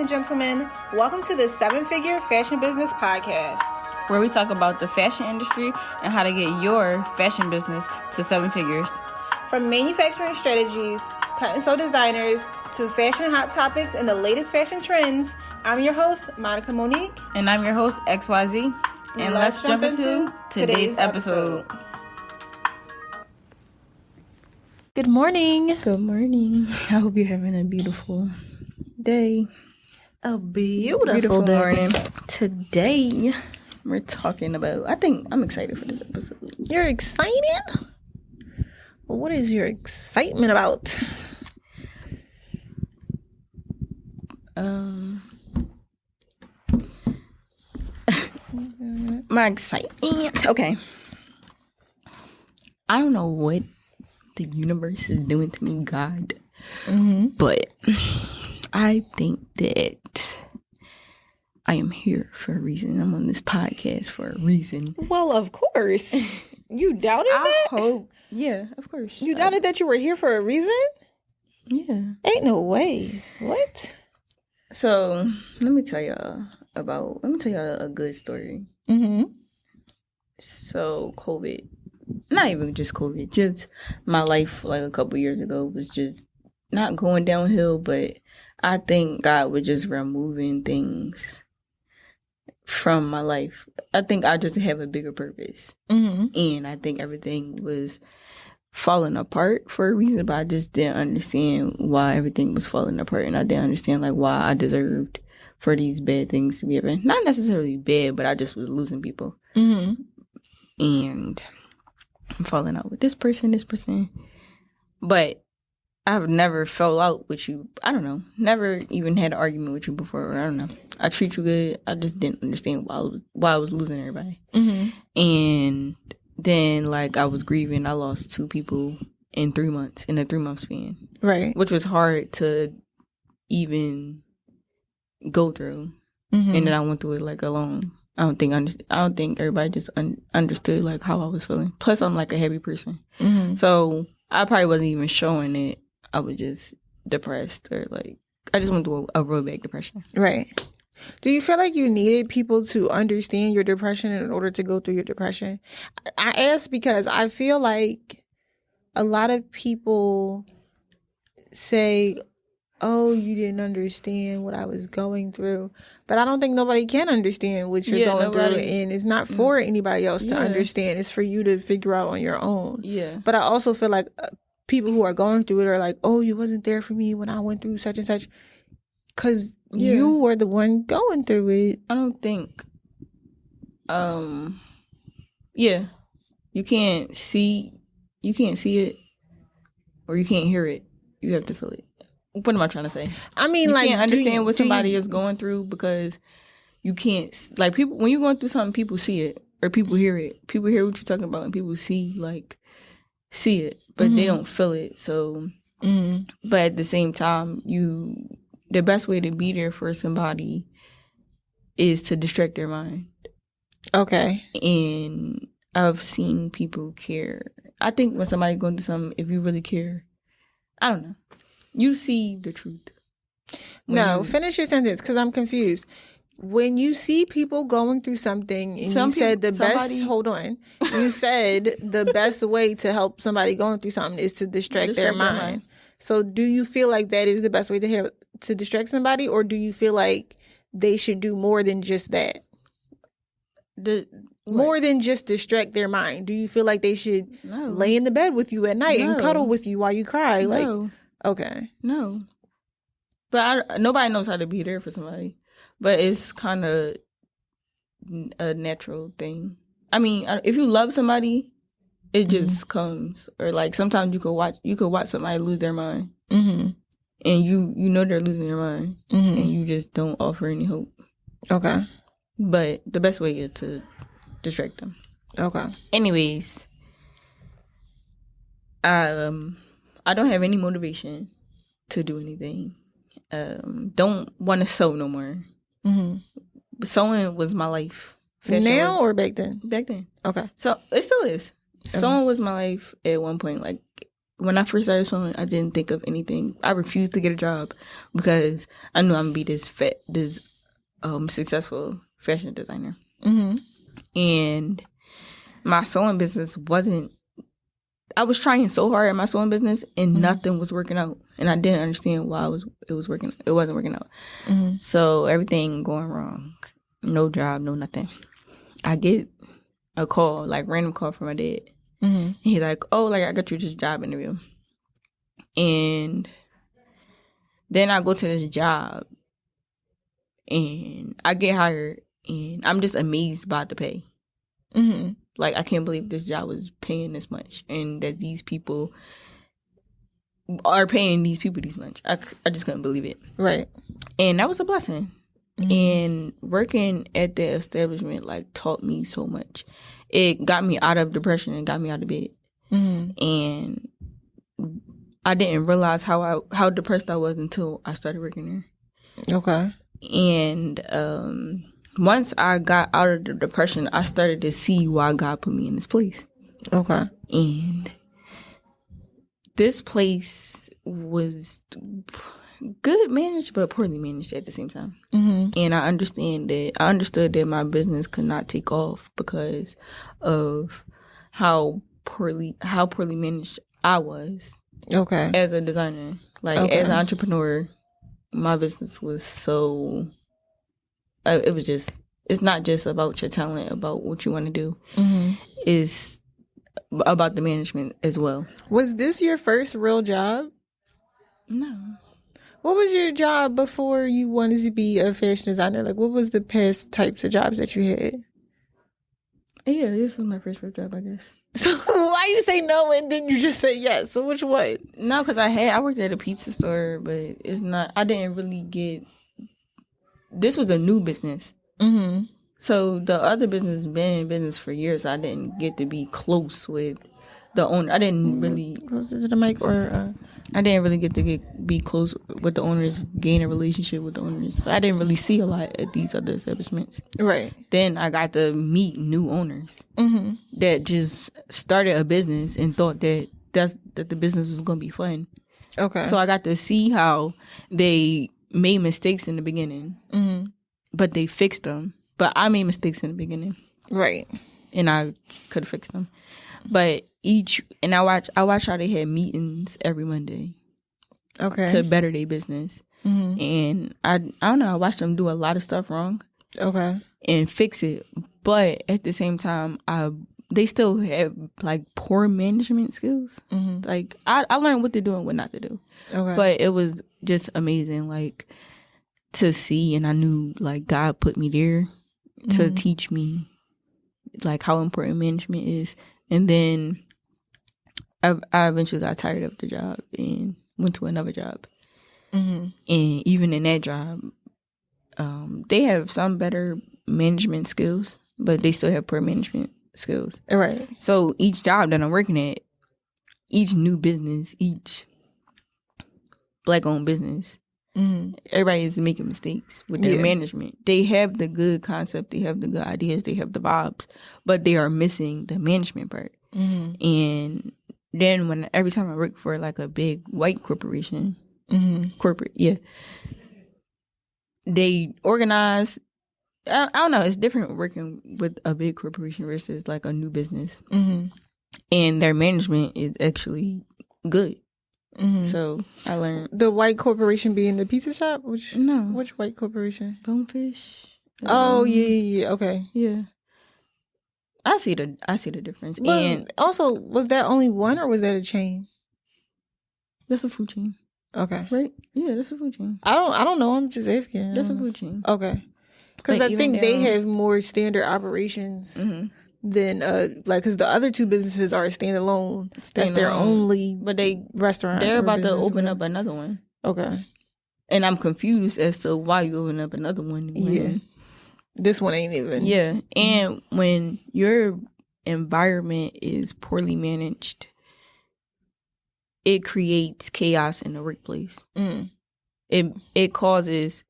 and gentlemen. Welcome to the 7-Figure Fashion Business Podcast, where we talk about the fashion industry and how to get your fashion business to 7 figures. From manufacturing strategies, cut and sew designers, to fashion hot topics and the latest fashion trends, I'm your host, Monica Monique. And I'm your host, XYZ. And let's jump into today's episode. Good morning. Good morning. I hope you're having a beautiful day. A beautiful day. Morning. Today, we're talking about, I'm excited for this episode. You're excited? Well, what is your excitement about? My excitement. Okay. I don't know what the universe is doing to me, God. But I think that I am here for a reason. I'm on this podcast for a reason. Well, of course. You doubted that? I hope. Yeah, of course. You doubted that you were here for a reason? Yeah. Ain't no way. What? So, let me tell y'all a good story. So, COVID, not even just COVID, just my life like a couple years ago was just not going downhill, but I think God was just removing things from my life. I think I just have a bigger purpose. And I think everything was falling apart for a reason, but I just didn't understand why everything was falling apart. And I didn't understand like why I deserved for these bad things to be happening. Not necessarily bad, but I just was losing people. And I'm falling out with this person. But I've never fell out with you. I don't know. Never even had an argument with you before. I don't know. I treat you good. I just didn't understand why I was losing everybody. And then, like, I was grieving. I lost 2 people in 3 months, in a 3-month span. Right. Which was hard to even go through. And then I went through it, like, alone. I don't think everybody just understood, like, how I was feeling. Plus, I'm, like, a heavy person. So, I probably wasn't even showing it. I was just depressed or, like, I just went through a real bad depression. Right. Do you feel like you needed people to understand your depression in order to go through your depression? I ask because I feel like a lot of people say, oh, you didn't understand what I was going through. But I don't think nobody can understand what you're going through. And it's not for anybody else to understand. It's for you to figure out on your own. Yeah. But I also feel like people who are going through it are like, oh, you wasn't there for me when I went through such and such. Because you were the one going through it. I don't think, you can't see it or you can't hear it. You have to feel it. What am I trying to say? I mean, you like, can't understand what somebody is going through because you can't, like, people, when you're going through something, people see it or people hear it. People hear what you're talking about and people see it, but they don't feel it. So, but at the same time, the best way to be there for somebody is to distract their mind. Okay. And I've seen people care. I think when somebody's going through something, if you really care, I don't know, you see the truth. Finish your sentence because I'm confused. When you see people going through something and you said hold on. You said the best way to help somebody going through something is to distract their mind. So do you feel like that is the best way to distract somebody, or do you feel like they should do more than just that? More than just distract their mind. Do you feel like they should lay in the bed with you at night and cuddle with you while you cry? No. Okay. No. But nobody knows how to be there for somebody. But it's kind of a natural thing. I mean, if you love somebody, it just comes. Or like sometimes you could watch somebody lose their mind, and you know they're losing their mind, and you just don't offer any hope. Okay. But the best way is to distract them. Okay. Anyways, I don't have any motivation to do anything. Don't want to sew no more. Sewing was my life. Now or back then? Back then. Okay. So it still is. Okay. Sewing was my life at one point. Like when I first started sewing, I didn't think of anything. I refused to get a job because I knew I'm gonna be this successful fashion designer. Mm-hmm. And my sewing business wasn't. I was trying so hard at my sewing business, and nothing was working out. And I didn't understand why it wasn't working out. Mm-hmm. So everything going wrong. No job, no nothing. I get a call, like random call from my dad. Mm-hmm. And he's like, "Oh, like I got you this job interview." And then I go to this job, and I get hired, and I'm just amazed by the pay. Mm-hmm. Like, I can't believe this job was paying this much, and that these people are paying these people this much. I just couldn't believe it. Right. And that was a blessing. Mm-hmm. And working at the establishment, like, taught me so much. It got me out of depression and got me out of bed. Mm-hmm. And I didn't realize how depressed I was until I started working there. Okay. And once I got out of the depression, I started to see why God put me in this place. Okay. And this place was good managed, but poorly managed at the same time. Mm-hmm. And I understood that my business could not take off because of how poorly managed I was. Okay. As a designer, like as an entrepreneur, my business was so. It was just. It's not just about your talent, about what you want to do. Mm-hmm. It's about the management as well. Was this your first real job? No. What was your job before you wanted to be a fashion designer? Like, what was the past types of jobs that you had? Yeah, this was my first real job, I guess. So why you say no and then you just say yes? So which one? No, because I worked at a pizza store, but it's not. I didn't really get. This was a new business. Mm-hmm. So the other business has been in business for years. So I didn't get to be close with the owner. I didn't really closer to the mic, or I didn't really get to be close with the owners, gain a relationship with the owners. So I didn't really see a lot at these other establishments. Right. Then I got to meet new owners that just started a business and thought that the business was going to be fun. Okay. So I got to see how they made mistakes in the beginning, but they fixed them. But I made mistakes in the beginning, right? And I could have fixed them. But I watch how they had meetings every Monday, okay, to better their business. Mm-hmm. And I don't know. I watched them do a lot of stuff wrong, okay, and fix it. But at the same time, they still have like poor management skills. Mm-hmm. Like I learned what to do and what not to do. Okay, but it was just amazing, like to see, and I knew like God put me there to teach me like how important management is. And then I eventually got tired of the job and went to another job. Mm-hmm. And even in that job, they have some better management skills, but they still have poor management skills. Right. So each job that I'm working at, each new business, each Black-owned business, everybody is making mistakes with their management. They have the good concept, they have the good ideas, they have the vibes, but they are missing the management part. And then every time I work for like a big white corporation, they organize. I don't know. It's different working with a big corporation versus like a new business, and their management is actually good. Mm-hmm. So I learned the white corporation being the pizza shop. Which white corporation? Bonefish. Oh yeah. Okay. Yeah. I see the difference. But and also, was that only one or was that a chain? That's a food chain. Okay. Right? Yeah, that's a food chain. I don't know. I'm just asking. That's a food chain. Okay. Because I think they have more standard operations. Than because the other two businesses are standalone. That's their only restaurant. They're about to open up another one. Okay. And I'm confused as to why you open up another one. Yeah. This one ain't even. Yeah. And when your environment is poorly managed, it creates chaos in the workplace. It causes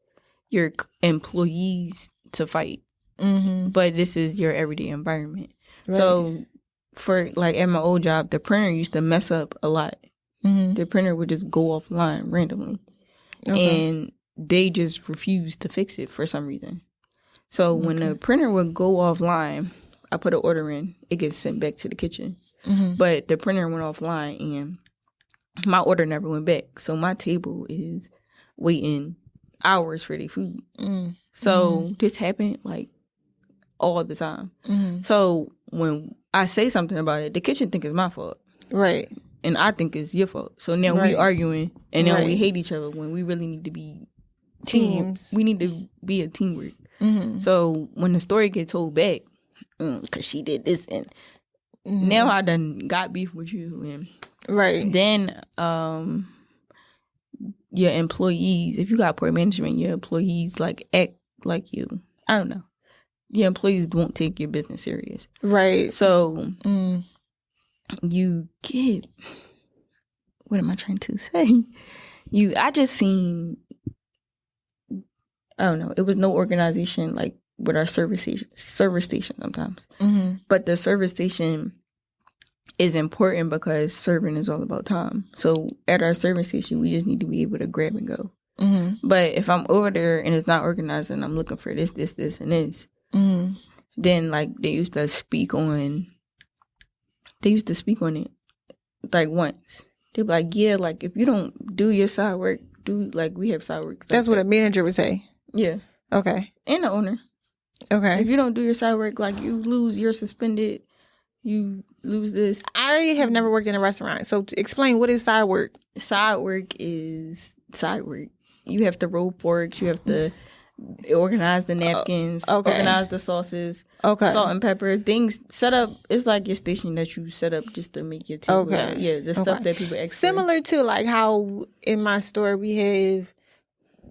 your employees to fight. But this is your everyday environment. Right. So for like at my old job, the printer used to mess up a lot. The printer would just go offline randomly. Okay. And they just refused to fix it for some reason. So when the printer would go offline, I put an order in, it gets sent back to the kitchen. But the printer went offline and my order never went back. So my table is waiting hours for their food. So this happened like all the time. So when I say something about it, the kitchen think it's my fault. Right. And I think it's your fault. So now we arguing and now we hate each other when we really need to be teams. We need to be a teamwork. So when the story get told back, because she did this and now I done got beef with you and then your employees, if you got poor management, your employees like act like you. I don't know. Your employees won't take your business serious. Right. So you get, what am I trying to say? I just seen, I don't know, it was no organization like with our service station sometimes. But the service station is important because serving is all about time. So at our service station, we just need to be able to grab and go. But if I'm over there and it's not organized and I'm looking for this, and this, then like they used to speak on it like once. They'd be like, yeah, like if you don't do your side work, we have side work. That's what a manager would say. Yeah. Okay. And the owner. Okay. If you don't do your side work, like you lose, you're suspended, you lose this. I have never worked in a restaurant. So explain, what is side work? Side work is side work. You have to roll forks, you have to organize the napkins, organize the sauces, salt and pepper, things set up. It's like your station that you set up just to make your table. Yeah, the stuff that people expect. Similar to like how in my store we have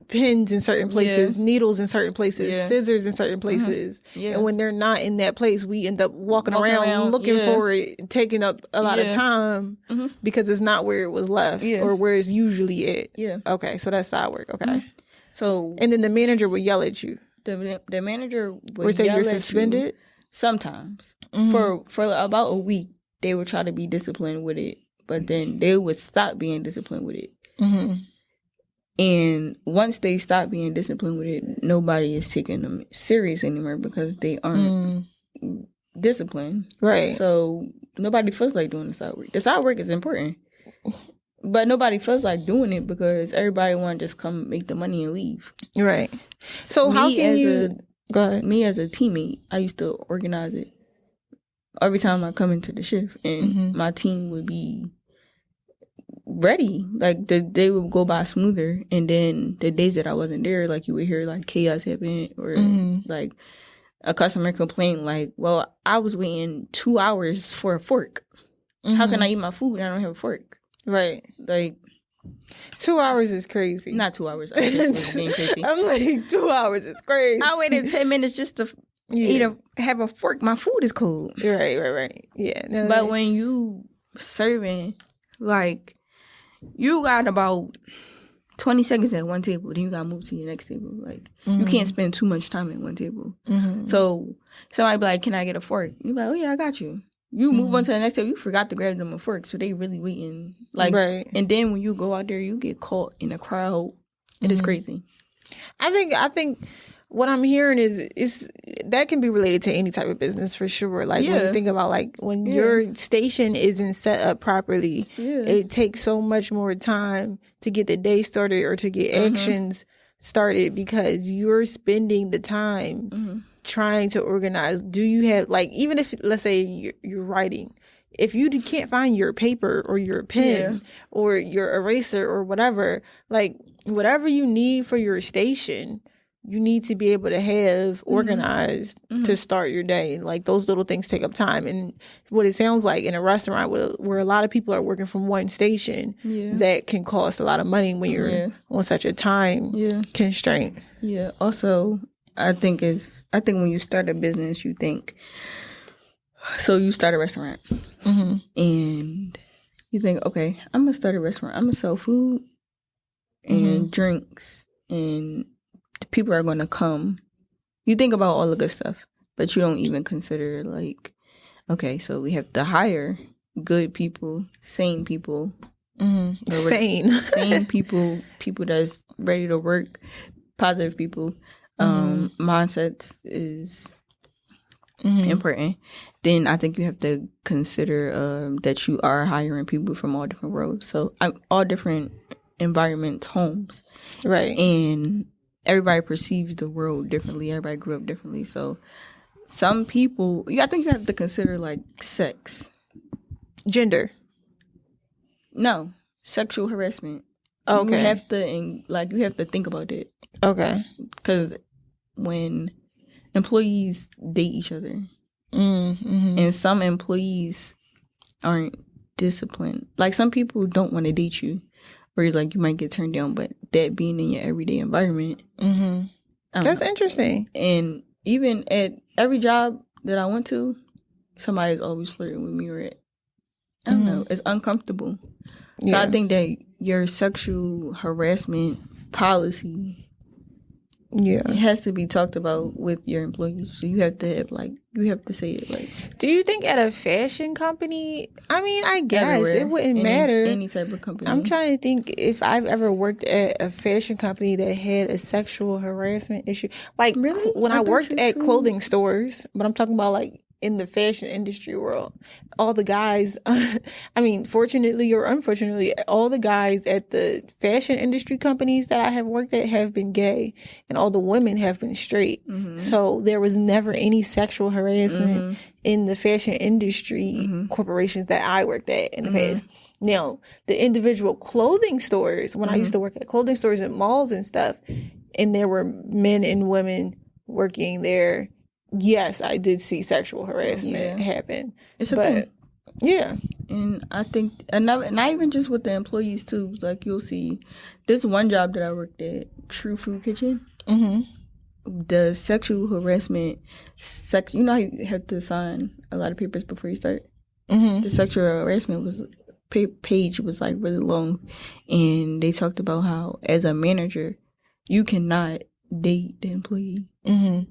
pins in certain places, needles in certain places, scissors in certain places. And when they're not in that place, we end up walking around looking for it, taking up a lot of time because it's not where it was left or where it's usually at. Yeah. Okay, so that's side work. Okay. So and then the manager would yell at you. The manager would say yell you're suspended? You sometimes. For about a week, they would try to be disciplined with it, but then they would stop being disciplined with it. And once they stop being disciplined with it, nobody is taking them serious anymore because they aren't disciplined. Right. So nobody feels like doing the side work. The side work is important. But nobody feels like doing it because everybody want to just come make the money and leave. Right. So how can you... Go ahead. Me as a teammate, I used to organize it every time I come into the shift. And my team would be ready. Like, the day would go by smoother. And then the days that I wasn't there, like, you would hear, like, chaos happen. Or, like, a customer complain, like, well, I was waiting 2 hours for a fork. How can I eat my food and I don't have a fork? Right. Like 2 hours is crazy. Not 2 hours. I just was being crazy. I'm like, 2 hours is crazy. I waited 10 minutes just to have a fork. My food is cold. Right. Yeah. No, but when you serving, like, you got about 20 seconds at one table, then you gotta move to your next table. Like, you can't spend too much time at one table. So somebody be like, can I get a fork? You be like, oh yeah, I got you. You move on to the next table, you forgot to grab them a fork, so they really waiting. Like, and then when you go out there, you get caught in a crowd. It is crazy. I think what I'm hearing is that can be related to any type of business for sure. Like when you think about like when your station isn't set up properly, it takes so much more time to get the day started or to get actions started because you're spending the time trying to organize. Do you have, like, even if, let's say you're writing, if you can't find your paper or your pen or your eraser or whatever, like whatever you need for your station, you need to be able to have organized to start your day. Like those little things take up time. And what it sounds like in a restaurant where a lot of people are working from one station, that can cost a lot of money when you're on such a time constraint. Yeah. Also, I think when you start a business, you think, so you start a restaurant and you think, okay, I'm going to start a restaurant. I'm going to sell food and drinks and people are going to come. You think about all the good stuff, but you don't even consider like, okay, so we have to hire good people, sane people, Sane. people that's ready to work, positive people. Mindsets is important. Then I think you have to consider that you are hiring people from all different roles, so all different environments, homes, Right. and everybody perceives the world differently. Everybody grew up differently, so some people, I think you have to consider like sex, gender. No, sexual harassment. Okay. You have to you have to think about it. Okay. Because when employees date each other, and some employees aren't disciplined. Like some people don't want to date you, or like you might get turned down. But that being in your everyday environment, that's interesting. And even at every job that I went to, somebody's always flirting with me, or I don't know, it's uncomfortable. So I think that your sexual harassment policy, it has to be talked about with your employees. So you have to have you have to say it like. Do you think at a fashion company? I mean, I guess everywhere, it wouldn't matter. Any type of company. I'm trying to think if I've ever worked at a fashion company that had a sexual harassment issue. Like really? When I worked at clothing stores, but I'm talking about like in the fashion industry world, all the guys, I mean, fortunately or unfortunately, all the guys at the fashion industry companies that I have worked at have been gay, and all the women have been straight. So there was never any sexual harassment in the fashion industry corporations that I worked at in the past. Now, the individual clothing stores, when I used to work at clothing stores and malls and stuff, and there were men and women working there, yes, I did see sexual harassment happen. It's a thing. Yeah. And I think, and not even just with the employees too, like you'll see this one job that I worked at, True Food Kitchen. The sexual harassment, you know how you have to sign a lot of papers before you start? The sexual harassment page was like really long, and they talked about how as a manager, you cannot date the employee.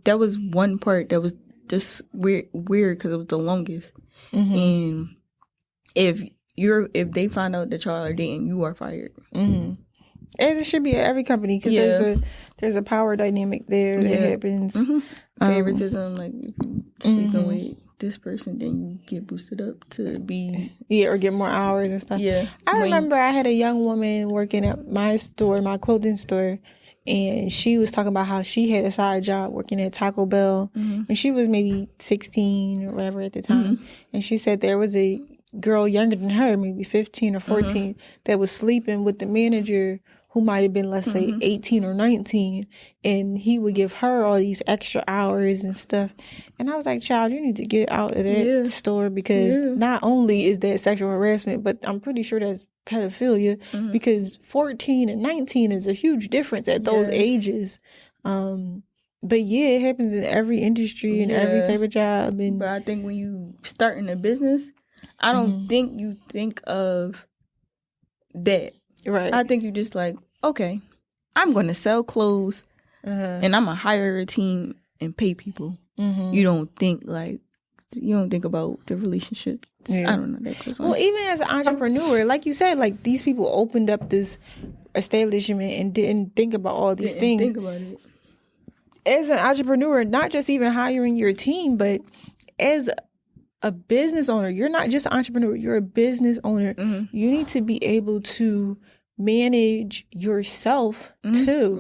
That was one part that was just weird because it was the longest. And if they find out that y'all are dating, you are fired. As it should be at every company, because there's a power dynamic there that happens. Favoritism, like if you sleeping with this person, then you get boosted up to be or get more hours and stuff. I remember I had a young woman working at my clothing store, and she was talking about how she had a side job working at Taco Bell, and she was maybe 16 or whatever at the time, and she said there was a girl younger than her, maybe 15 or 14, that was sleeping with the manager, who might have been, let's say, 18 or 19, and he would give her all these extra hours and stuff. And I was like, child, you need to get out of that store, because not only is that sexual harassment, but I'm pretty sure that's pedophilia, because 14 and 19 is a huge difference at those ages. But it happens in every industry and every type of job. But I think when you start in a business, I don't think you think of that. Right. I think you just like, okay, I'm going to sell clothes and I'm going to hire a team and pay people. You don't think about the relationships. I don't know that goes on. Well, even as an entrepreneur, like you said, like these people opened up this establishment and didn't think about all these things. Think about it. As an entrepreneur, not just even hiring your team, but as a business owner, you're not just an entrepreneur, you're a business owner. You need to be able to manage yourself too.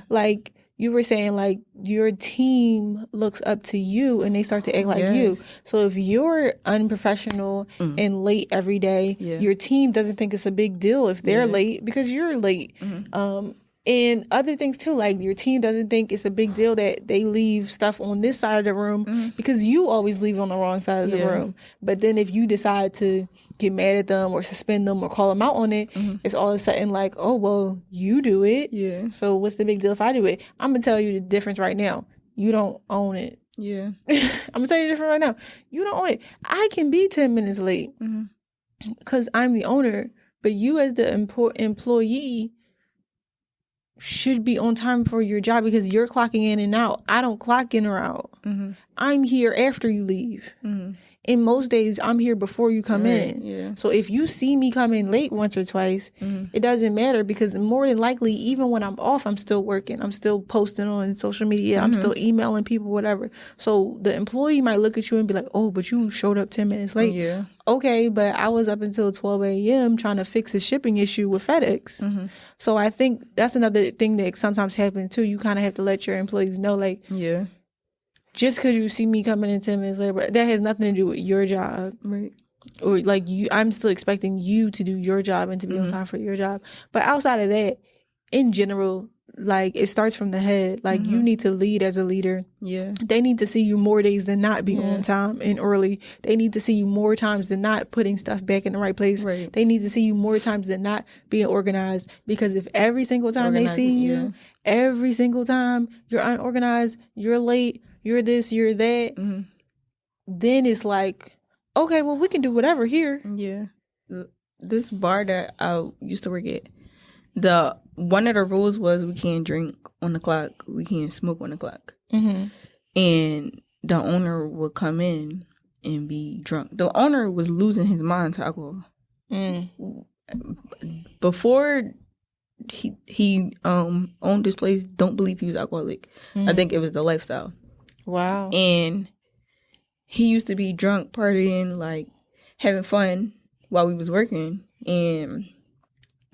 Like you were saying, like your team looks up to you and they start to act like you. So if you're unprofessional and late every day, your team doesn't think it's a big deal if they're late, because you're late. And other things too, like your team doesn't think it's a big deal that they leave stuff on this side of the room, because you always leave it on the wrong side of the room. But then if you decide to get mad at them or suspend them or call them out on it, it's all of a sudden like, oh, well, you do it. So what's the big deal if I do it? I'm going to tell you the difference right now. You don't own it. I'm going to tell you the difference right now. You don't own it. I can be 10 minutes late because I'm the owner, but you as the employee should be on time for your job, because you're clocking in and out. I don't clock in or out. I'm here after you leave. in most days I'm here before you come in. Yeah. So if you see me come in late once or twice, it doesn't matter, because more than likely, even when I'm off, I'm still working. I'm still posting on social media. I'm still emailing people, whatever. So the employee might look at you and be like, oh, but you showed up 10 minutes late. Yeah. Okay, but I was up until 12 a.m. trying to fix a shipping issue with FedEx. So I think that's another thing that sometimes happens too. You kind of have to let your employees know, like, Yeah. just because you see me coming in 10 minutes later, but that has nothing to do with your job. Right. Or like I'm still expecting you to do your job and to be on time for your job. But outside of that, in general, like, it starts from the head. Like, you need to lead as a leader. Yeah. They need to see you more days than not be on time and early. They need to see you more times than not putting stuff back in the right place. Right. They need to see you more times than not being organized. Because if every single time they see you, every single time you're unorganized, you're late, you're this, you're that, then it's like, okay, well, we can do whatever here. Yeah. This bar that I used to work at, one of the rules was we can't drink on the clock, we can't smoke on the clock. And the owner would come in and be drunk. The owner was losing his mind to alcohol. Before he owned this place, don't believe he was alcoholic. I think it was the lifestyle. Wow. And he used to be drunk, partying, like having fun while we was working. And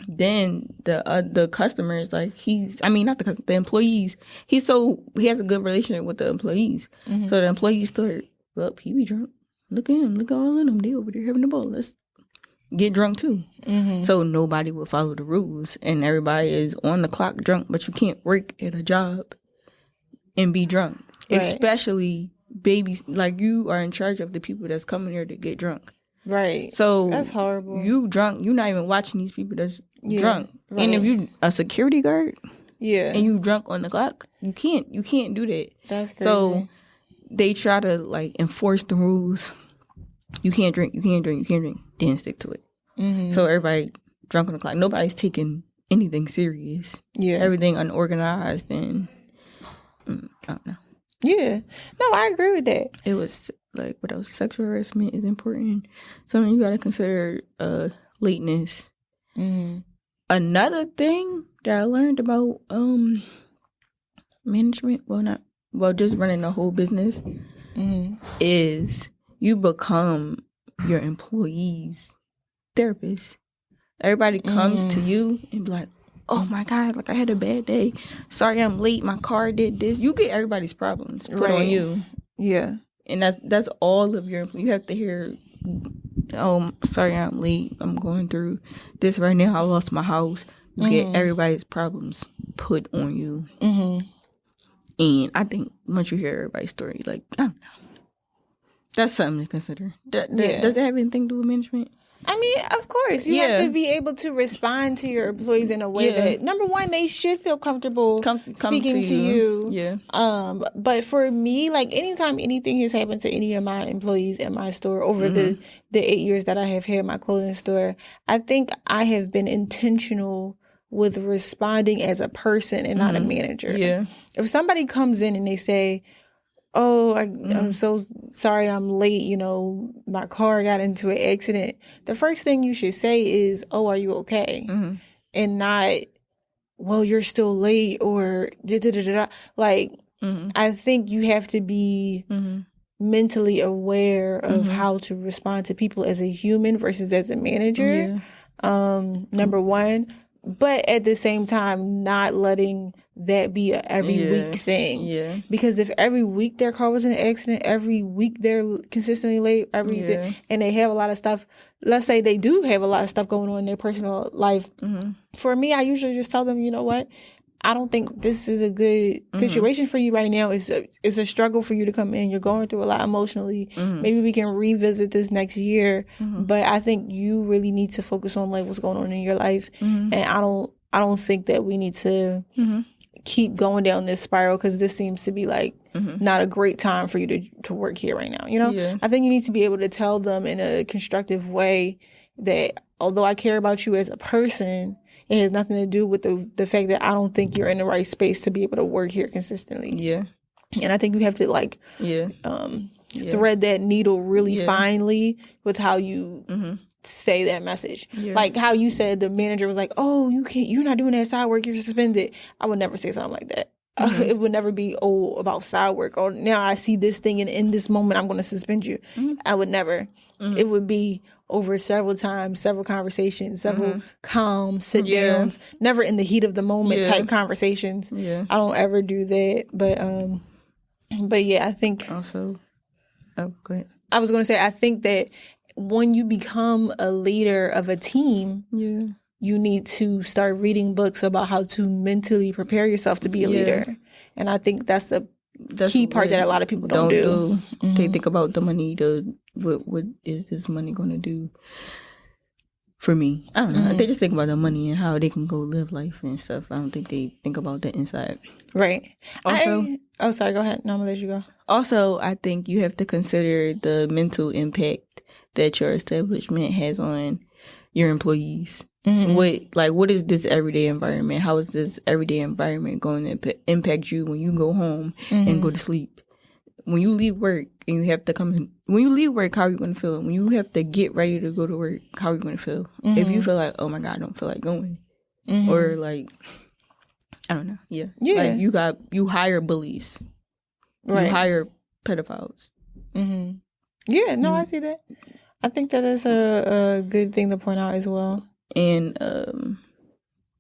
then the customers, like the employees, he has a good relationship with the employees. So the employees start, well, he be drunk. Look at him, look at all of them. They over there having the ball. Let's get drunk too. So nobody will follow the rules, and everybody is on the clock drunk. But you can't work at a job and be drunk, especially babies. Like, you are in charge of the people that's coming here to get drunk. Right. So that's horrible. You drunk, you're not even watching these people that's drunk. Right. And if you a security guard, and you drunk on the clock, you can't do that. That's crazy. So they try to like enforce the rules. You can't drink, you can't drink, you can't drink. Then stick to it. So everybody drunk on the clock. Nobody's taking anything serious. Yeah. Everything unorganized and I don't know. Yeah. No, I agree with that. It was like, what else? Sexual harassment is important. Something you got to consider lateness. Another thing that I learned about management, just running the whole business, is you become your employees' therapist. Everybody comes to you and be like, oh my God, like I had a bad day. Sorry I'm late. My car did this. You get everybody's problems put on you. Yeah. And that's all of your, you have to hear, oh, sorry I'm late. I'm going through this right now. I lost my house. You get everybody's problems put on you. And I think once you hear everybody's story, like, I don't know. That's something to consider. Does that have anything to do with management? I mean, of course, you have to be able to respond to your employees in a way that, number one, they should feel comfortable speaking to you. Yeah. But for me, like, anytime anything has happened to any of my employees in my store over the 8 years that I have had my clothing store, I think I have been intentional with responding as a person and not a manager. Yeah. If somebody comes in and they say, oh, I'm so sorry I'm late, you know, my car got into an accident, the first thing you should say is, oh, are you okay? And not, well, you're still late, or da-da-da-da-da. Like, I think you have to be mentally aware of how to respond to people as a human versus as a manager, number one. But at the same time, not letting that be a every week thing. Yeah. Because if every week their car was in an accident, every week they're consistently late, and they have a lot of stuff. Let's say they do have a lot of stuff going on in their personal life. For me, I usually just tell them, you know what? I don't think this is a good situation for you right now. It's a struggle for you to come in. You're going through a lot emotionally. Maybe we can revisit this next year. But I think you really need to focus on like what's going on in your life. And I don't think that we need to keep going down this spiral, because this seems to be like not a great time for you to work here right now. You know, I think you need to be able to tell them in a constructive way that although I care about you as a person, it has nothing to do with the fact that I don't think you're in the right space to be able to work here consistently. Yeah. And I think you have to thread that needle really finely with how you say that message. Like how you said the manager was like, "Oh, you're not doing that side work, you're suspended." I would never say something like that. It would never be about side work, or now I see this thing and in this moment I'm going to suspend you. I would never. It would be over several times, several conversations, several calm sit downs, never in the heat of the moment type conversations. I don't ever do that. But yeah, I think also, oh, go ahead. I was going to say, I think that when you become a leader of a team, you need to start reading books about how to mentally prepare yourself to be a leader. And I think that's the key part that a lot of people don't do. They think about the money, what is this money going to do for me? I don't know. They just think about the money and how they can go live life and stuff. I don't think they think about the inside. Right. Also, sorry, go ahead. No, I'm going to let you go. Also, I think you have to consider the mental impact that your establishment has on your employees. What is this everyday environment? How is this everyday environment going to impact you when you go home and go to sleep? When you leave work and you have to come in, when you leave work, how are you going to feel? When you have to get ready to go to work, how are you going to feel? If you feel like, oh my God, I don't feel like going, or like, I don't know, like you hire bullies, you hire pedophiles. Yeah, no, I see that. I think that is a good thing to point out as well. And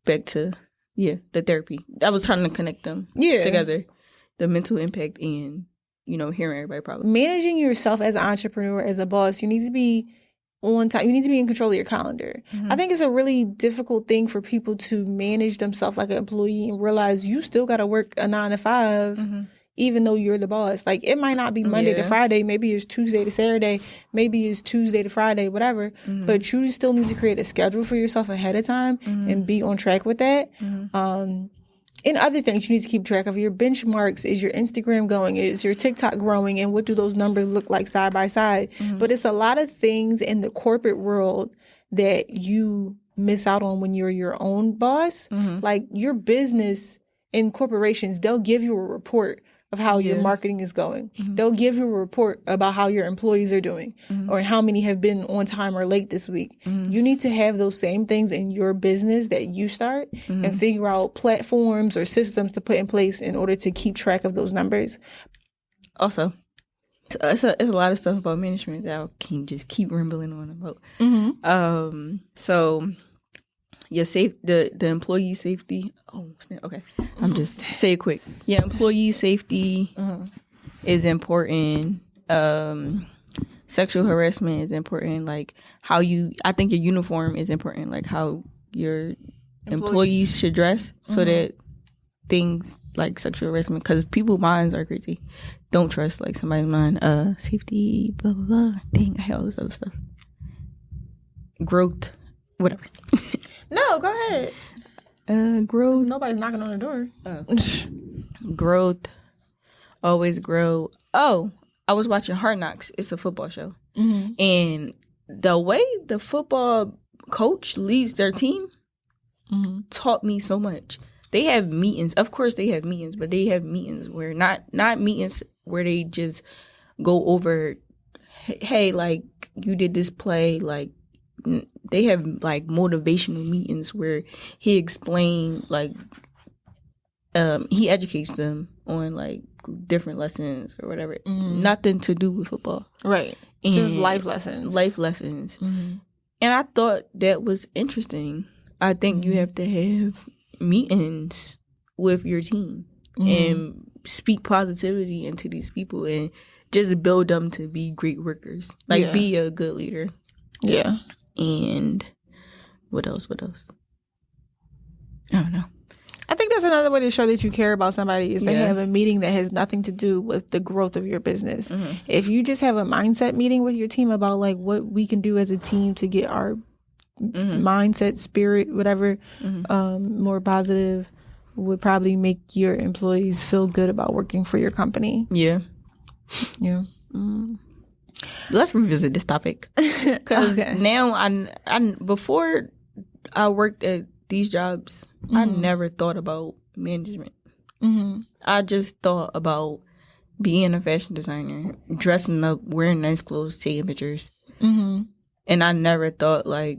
back to the therapy. I was trying to connect them together, the mental impact and hearing everybody's problems. Managing yourself as an entrepreneur, as a boss, you need to be on time. You need to be in control of your calendar. I think it's a really difficult thing for people to manage themselves like an employee and realize you still got to work a 9 to 5. Even though you're the boss. Like, it might not be Monday to Friday. Maybe it's Tuesday to Saturday. Maybe it's Tuesday to Friday, whatever. But you still need to create a schedule for yourself ahead of time and be on track with that. And other things, you need to keep track of your benchmarks. Is your Instagram going? Is your TikTok growing? And what do those numbers look like side by side? But it's a lot of things in the corporate world that you miss out on when you're your own boss. Like, your business in corporations, they'll give you a report of how your marketing is going. They'll give you a report about how your employees are doing or how many have been on time or late this week. You need to have those same things in your business that you start and figure out platforms or systems to put in place in order to keep track of those numbers. Also, it's a lot of stuff about management that I can just keep rambling on about. So your the employee safety. Oh, okay. I'm just say it quick. Yeah, employee safety is important. Sexual harassment is important. Like I think your uniform is important. Like how your employees should dress, so that things like sexual harassment, because people's minds are crazy. Don't trust like somebody's mind. Safety, blah blah blah. Dang, I hate all this other stuff. Growth, whatever. No, go ahead. Growth. Nobody's knocking on the door. Growth. Always grow. Oh, I was watching Hard Knocks. It's a football show. And the way the football coach leads their team taught me so much. They have meetings. Of course they have meetings, but they have meetings where not meetings where they just go over, hey, like, you did this play, like, they have like motivational meetings where he explained, like, he educates them on like different lessons or whatever. Nothing to do with football. Right. And just life lessons. And I thought that was interesting. I think you have to have meetings with your team and speak positivity into these people and just build them to be great workers. Like, be a good leader. Yeah. And what else? I don't know. I think that's another way to show that you care about somebody is to have a meeting that has nothing to do with the growth of your business. If you just have a mindset meeting with your team about like what we can do as a team to get our mindset, spirit, whatever, more positive, would probably make your employees feel good about working for your company. Yeah. Let's revisit this topic, because now I before I worked at these jobs, I never thought about management. I just thought about being a fashion designer, dressing up, wearing nice clothes, taking pictures. Mm-hmm. And I never thought, like,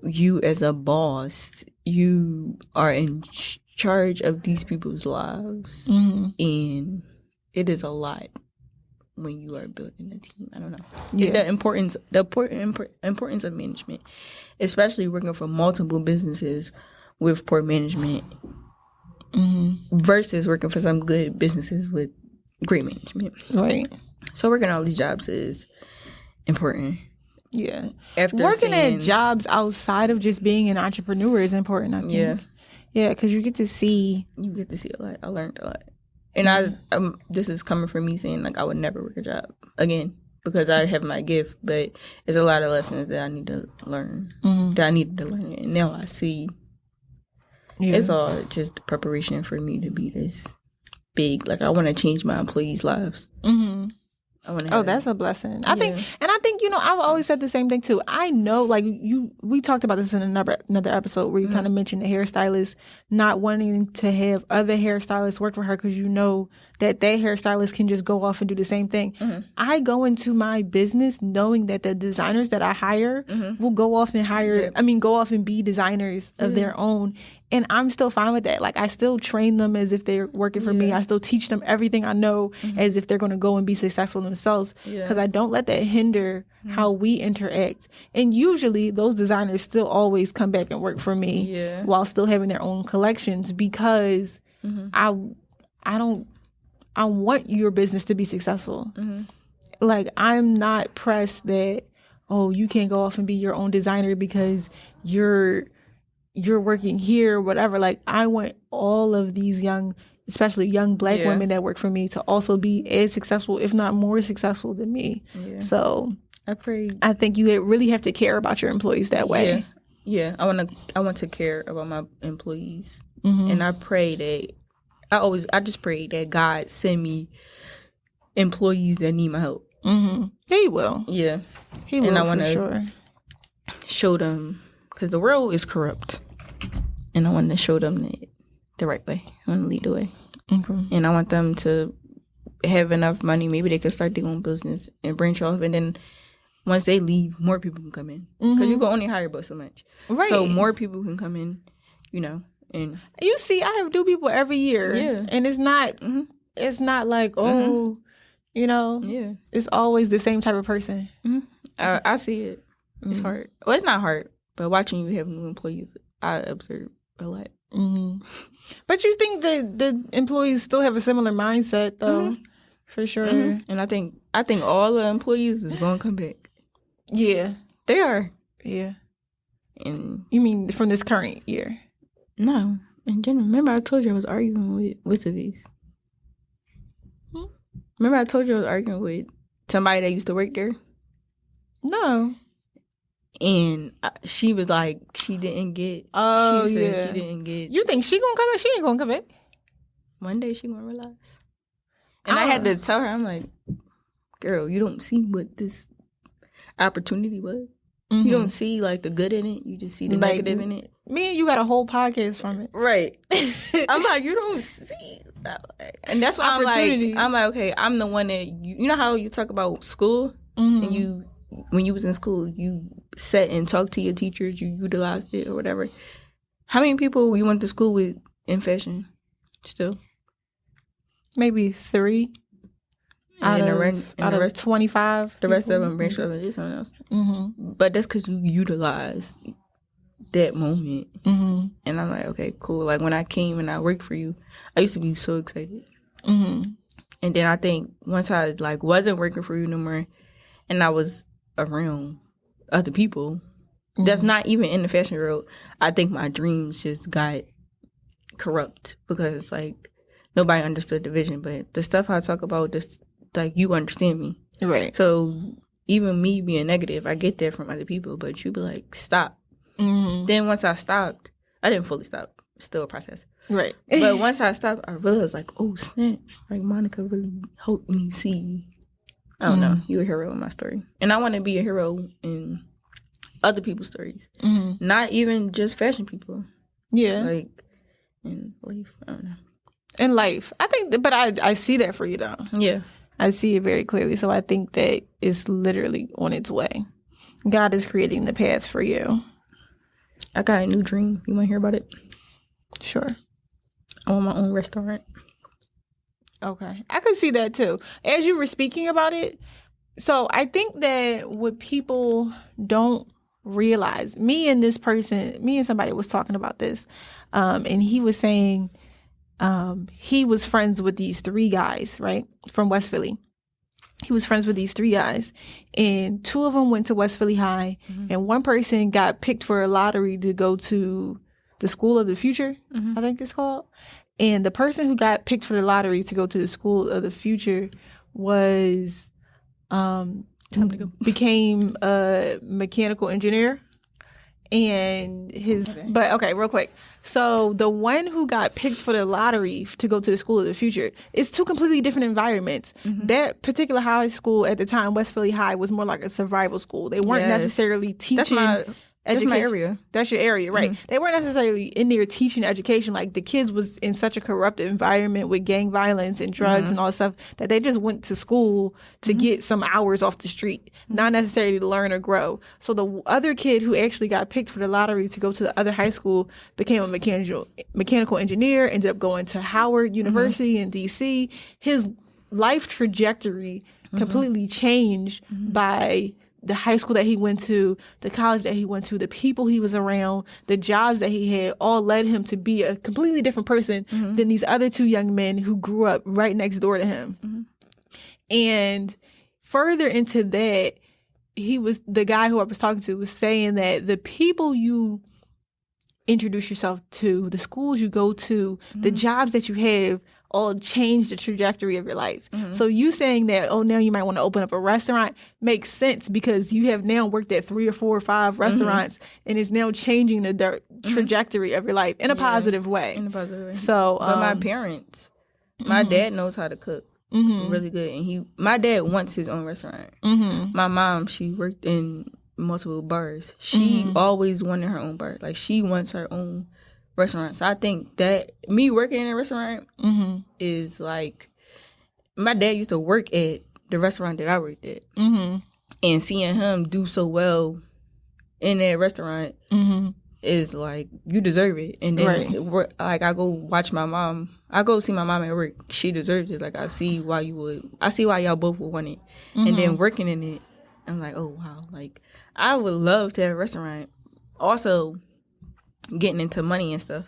you as a boss, you are in charge of these people's lives. Mm-hmm. And it is a lot when you are building a team. I don't know. Yeah. The importance of management, especially working for multiple businesses with poor management versus working for some good businesses with great management. Right. So working all these jobs is important. Yeah. After working seeing, at jobs outside of just being an entrepreneur is important, I think. Yeah, because you get to see a lot. I learned a lot. And this is coming from me saying, like, I would never work a job again because I have my gift, but there's a lot of lessons that I need to learn, that I needed to learn. And now I see it's all just preparation for me to be this big. Like, I want to change my employees' lives. Mm-hmm. That's a blessing. I think, I've always said the same thing too. I know, like we talked about this in another episode where you kind of mentioned the hairstylist not wanting to have other hairstylists work for her because you know that hairstylist can just go off and do the same thing. I go into my business knowing that the designers that I hire will go off and go off and be designers of their own. And I'm still fine with that. Like, I still train them as if they're working for me. I still teach them everything I know as if they're going to go and be successful themselves. Because I don't let that hinder how we interact. And usually those designers still always come back and work for me while still having their own collections because I want your business to be successful. Like, I'm not pressed that, you can't go off and be your own designer because you're working here or whatever. Like, I want all of these especially young black women that work for me to also be as successful, if not more successful than me. So I think you really have to care about your employees that way. I want to care about my employees. And I pray that I just pray that God send me employees that need my help. He will. He will, and I want to show them, because the world is corrupt. And I want to show them the right way. I want to lead the way. And I want them to have enough money. Maybe they can start their own business and branch off. And then once they leave, more people can come in. Because you can only hire but so much. Right. So more people can come in, And you see, I have new people every year. Yeah. And it's not like, it's always the same type of person. I see it. It's hard. Well, it's not hard. But watching you have new employees, I observe a lot. But you think that the employees still have a similar mindset, though, for sure. And I think all the employees is going to come back. Yeah, they are. Yeah. And you mean from this current year? No, in general. Remember, I told you I was arguing with Zeee. Remember, I told you I was arguing with somebody that used to work there. No. And she was like, she didn't get. She said she didn't get. You think she gonna come back? She ain't gonna come back. One day she gonna realize. And I had to tell her, I'm like, girl, you don't see what this opportunity was. You don't see like the good in it. You just see the negative in it. Me and you got a whole podcast from it, right? I'm like, you don't see that, and that's why I'm like, okay, I'm the one that you know how you talk about school and when you was in school, you sat and talked to your teachers, you utilized it or whatever. How many people you went to school with in fashion still? Maybe 3 out of 25. The rest of them branched off and did something else. But that's because you utilized that moment. And I'm like, okay, cool. Like, when I came and I worked for you, I used to be so excited. And then I think once I wasn't working for you no more and I was around other people that's not even in the fashion world, I think my dreams just got corrupt because nobody understood the vision. But the stuff I talk about, just you understand me, right? So even me being negative, I get that from other people, but you be like, stop. Then once I stopped, I didn't fully stop. It's still a process, right? But once I stopped, I realized oh snap, Monica really helped me see. I don't know. You're a hero in my story. And I want to be a hero in other people's stories. Not even just fashion people. Yeah. In life. I don't know. in life. I think, but I see that for you though. Yeah. I see it very clearly. So I think that it's literally on its way. God is creating the path for you. I got a new dream. You want to hear about it? Sure. I want my own restaurant. Okay. I could see that too. As you were speaking about it, so I think that what people don't realize, me and somebody was talking about this, and he was saying he was friends with these 3 guys, right, from West Philly. He was friends with these 3 guys, and 2 of them went to West Philly High, and one person got picked for a lottery to go to the School of the Future, I think it's called. And the person who got picked for the lottery to go to the School of the Future was became a mechanical engineer. And but okay, real quick. So the one who got picked for the lottery to go to the School of the Future is 2 completely different environments. That particular high school at the time, West Philly High, was more like a survival school. They weren't necessarily teaching education. That's my area. That's your area, right? They weren't necessarily in there teaching education. Like the kids was in such a corrupt environment with gang violence and drugs and all that stuff that they just went to school to get some hours off the street, not necessarily to learn or grow. So the other kid who actually got picked for the lottery to go to the other high school became a mechanical engineer, ended up going to Howard University in DC. His life trajectory completely changed by the high school that he went to, the college that he went to, the people he was around, the jobs that he had, all led him to be a completely different person than these other 2 young men who grew up right next door to him. And further into that, the guy who I was talking to was saying that the people you introduce yourself to, the schools you go to, the jobs that you have, all change the trajectory of your life. So you saying that, oh, now you might want to open up a restaurant makes sense because you have now worked at 3 or 4 or 5 restaurants and it's now changing the trajectory of your life in a positive way. In a positive way. So, but my parents, my dad knows how to cook really good, and my dad wants his own restaurant. My mom, she worked in multiple bars. She always wanted her own bar. Like she wants her own restaurant. So I think that me working in a restaurant is like, my dad used to work at the restaurant that I worked at, and seeing him do so well in that restaurant is like, you deserve it. And then like I go watch my mom. I go see my mom at work. She deserves it. Like I see why y'all both would want it. And then working in it, I'm like, oh wow, like I would love to have a restaurant. Also, getting into money and stuff.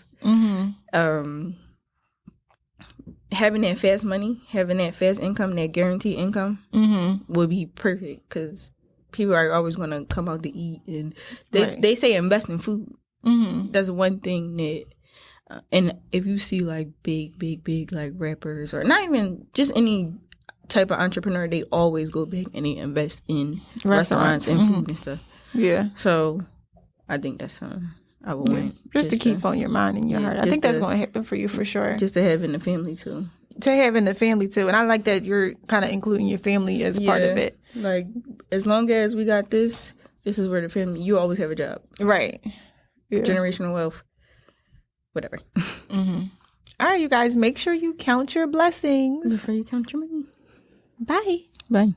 Having that fast money, having that fast income, that guaranteed income would be perfect because people are always going to come out to eat, and they say invest in food. That's one thing that, and if you see like big like rappers, or not even just any type of entrepreneur, they always go big and they invest in restaurants and food and stuff. Yeah. So I think that's something I would want. Just to keep on your mind and your heart. I think that's going to happen for you for sure. Just to have in the family too. To have in the family too. And I like that you're kind of including your family as part of it. Like, as long as we got this is where the family, you always have a job. Right. Yeah. Generational wealth. Whatever. All right, you guys, make sure you count your blessings before you count your money. Bye. Bye.